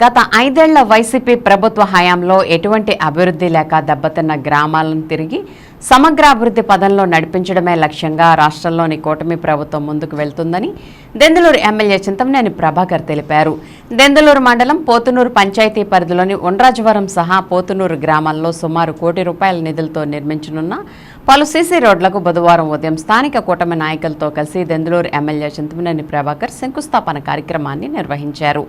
గత 5 ఏళ్ల వైసీపీ ప్రభుత్వ హయాంలో ఎటువంటి అభివృద్ధి లేక దెబ్బతిన్న గ్రామాలను తిరిగి సమగ్ర అభివృద్ధి పదంలో నడిపించడమే లక్ష్యంగా రాష్ట్రంలోని కూటమి ప్రభుత్వం ముందుకు వెళ్తుందని దెందులూరు ఎమ్మెల్యే చింతమనేని ప్రభాకర్ తెలిపారు. దెందులూరు మండలం పోతునూరు పంచాయతీ పరిధిలోని ఉండ్రాజవరం సహా పోతునూరు గ్రామాల్లో సుమారు ₹1 కోటి నిధులతో నిర్మించనున్న పలు సీసీ రోడ్లకు బుధవారం ఉదయం స్థానిక కూటమి నాయకులతో కలిసి దెందులూరు ఎమ్మెల్యే చింతమనేని ప్రభాకర్ శంకుస్థాపన కార్యక్రమాన్ని నిర్వహించారు.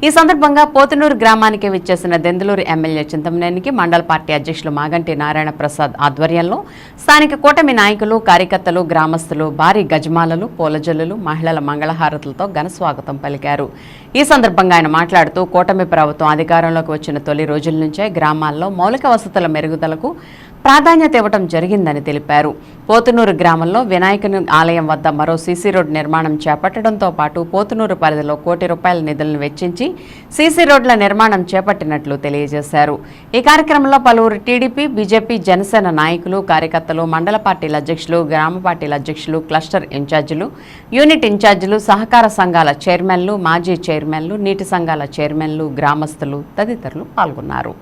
ఈ సందర్భంగా పోతునూరు గ్రామానికి విచ్చేసిన దెందులూరు ఎమ్మెల్యే చింతమనేనికి మండల పార్టీ అధ్యక్షులు మాగంటి నారాయణ ప్రసాద్ ఆధ్వర్యంలో స్థానిక కూటమి నాయకులు, కార్యకర్తలు, గ్రామస్తులు భారీ గజమాలలు, పూలజల్లులు, మహిళల మంగళహారతులతో ఘన స్వాగతం పలికారు. ఈ సందర్భంగా ఆయన మాట్లాడుతూ కూటమి ప్రభుత్వం అధికారంలోకి వచ్చిన తొలి రోజుల నుంచే గ్రామాల్లో మౌలిక వసతుల మెరుగుదలకు ప్రాధాన్యత ఇవ్వడం జరిగిందని తెలిపారు. పోతునూరు గ్రామంలో వినాయకుని ఆలయం వద్ద మరో సీసీ రోడ్డు నిర్మాణం చేపట్టడంతో పాటు పోతునూరు పరిధిలో ₹1 కోటి నిధులను వెచ్చించి సీసీ రోడ్ల నిర్మాణం చేపట్టినట్లు తెలియజేశారు. ఈ కార్యక్రమంలో పలువురు టీడీపీ, బీజేపీ, జనసేన నాయకులు, కార్యకర్తలు, మండల పార్టీల అధ్యక్షులు, గ్రామ పార్టీల అధ్యక్షులు, క్లస్టర్ ఇన్ఛార్జీలు, యూనిట్ ఇన్ఛార్జీలు, సహకార సంఘాల చైర్మన్లు, మాజీ చైర్మన్లు, నీటి సంఘాల చైర్మన్లు, గ్రామస్తులు తదితరులు పాల్గొన్నారు.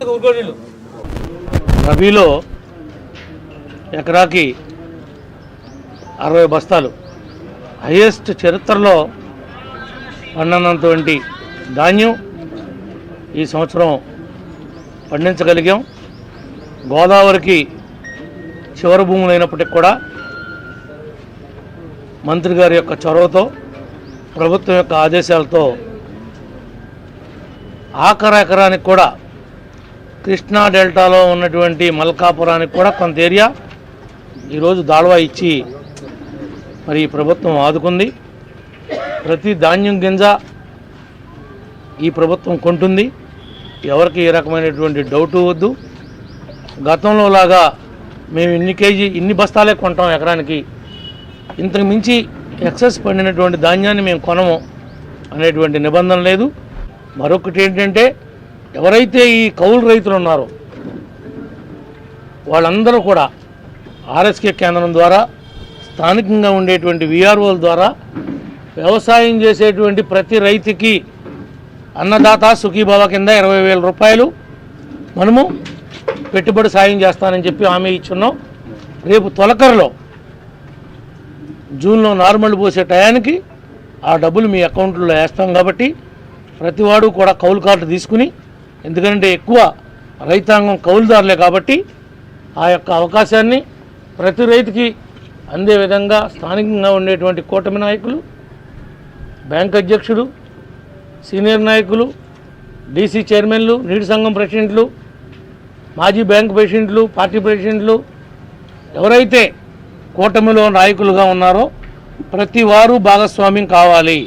రబీలో ఎకరాకి 60 బస్తాలు హైయెస్ట్ చరిత్రలో పండినటువంటి ధాన్యం ఈ సంవత్సరం పండించగలిగాం. గోదావరికి చివరి భూములు అయినప్పటికీ కూడా మంత్రి గారి యొక్క చొరవతో, ప్రభుత్వం యొక్క ఆదేశాలతో ఆఖరి ఎకరానికి కూడా కృష్ణా డెల్టాలో ఉన్నటువంటి మల్కాపురానికి కూడా కొంత ఏరియా ఈరోజు దాళవా ఇచ్చి మరి ప్రభుత్వం ఆదుకుంది. ప్రతి ధాన్యం గింజ ఈ ప్రభుత్వం కొంటుంది. ఎవరికి ఏ రకమైనటువంటి డౌటు వద్దు. గతంలో లాగా మేము ఇన్ని బస్తాలే కొంటాం ఎకరానికి, ఇంతకు మించి ఎక్సెస్ పండినటువంటి ధాన్యాన్ని మేము కొనము అనేటువంటి నిబంధన లేదు. మరొకటి ఏంటంటే, ఎవరైతే ఈ కౌలు రైతులు ఉన్నారో వాళ్ళందరూ కూడా ఆర్ఎస్కే కేంద్రం ద్వారా, స్థానికంగా ఉండేటువంటి విఆర్ఓల ద్వారా వ్యవసాయం చేసేటువంటి ప్రతి రైతుకి అన్నదాత సుఖీభావ కింద ₹20,000 మనము పెట్టుబడి సాయం చేస్తానని చెప్పి హామీ ఇచ్చున్నాం. రేపు తొలకరలో జూన్లో నార్మల్ పోసే టయానికి ఆ డబ్బులు మీ అకౌంట్లో వేస్తాం. కాబట్టి ప్రతివాడు కూడా కౌలు కార్డు తీసుకుని, ఎందుకంటే ఎక్కువ రైతాంగం కౌలుదారులే కాబట్టి ఆ యొక్క అవకాశాన్ని ప్రతి రైతుకి అందే విధంగా స్థానికంగా ఉండేటువంటి కూటమి నాయకులు, బ్యాంక్ అధ్యక్షులు, సీనియర్ నాయకులు, డీసీ చైర్మన్లు, నీటి సంఘం ప్రెసిడెంట్లు, మాజీ బ్యాంక్ ప్రెసిడెంట్లు, పార్టీ ప్రెసిడెంట్లు ఎవరైతే కూటమిలో నాయకులుగా ఉన్నారో ప్రతి వారు భాగస్వామ్యం కావాలి.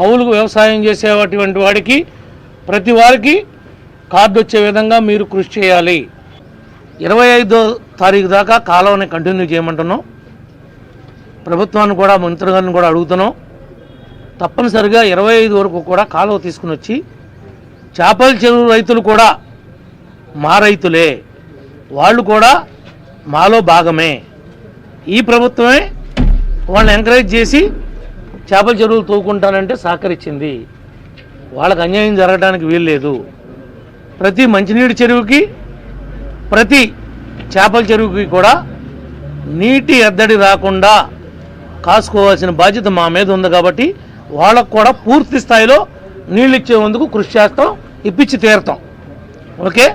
కౌలు వ్యవసాయం చేసేటువంటి వాడికి ప్రతి వారికి కార్డు వచ్చే విధంగా మీరు కృషి చేయాలి. 25వ తారీఖు దాకా కాలువని కంటిన్యూ చేయమంటున్నాం. ప్రభుత్వాన్ని కూడా, మంత్రి గారిని కూడా అడుగుతున్నాం. తప్పనిసరిగా 25 వరకు కూడా కాలువ తీసుకుని వచ్చి, చేపల చెరువు రైతులు కూడా మా రైతులే, వాళ్ళు కూడా మాలో భాగమే. ఈ ప్రభుత్వమే వాళ్ళని ఎంకరేజ్ చేసి చేపల చెరువులు తవ్వుకుంటానంటే సహకరించింది. వాళ్ళకి అన్యాయం జరగడానికి వీల్లేదు. ప్రతి మంచినీటి చెరువుకి, ప్రతి చేపల చెరువుకి కూడా నీటి ఎద్దడి రాకుండా కాసుకోవాల్సిన బాధ్యత మా మీద ఉంది. కాబట్టి వాళ్ళకు కూడా పూర్తి స్థాయిలో నీళ్ళు ఇచ్చేందుకు కృషి చేస్తాం, ఇప్పించి తీరుతాం. ఓకే.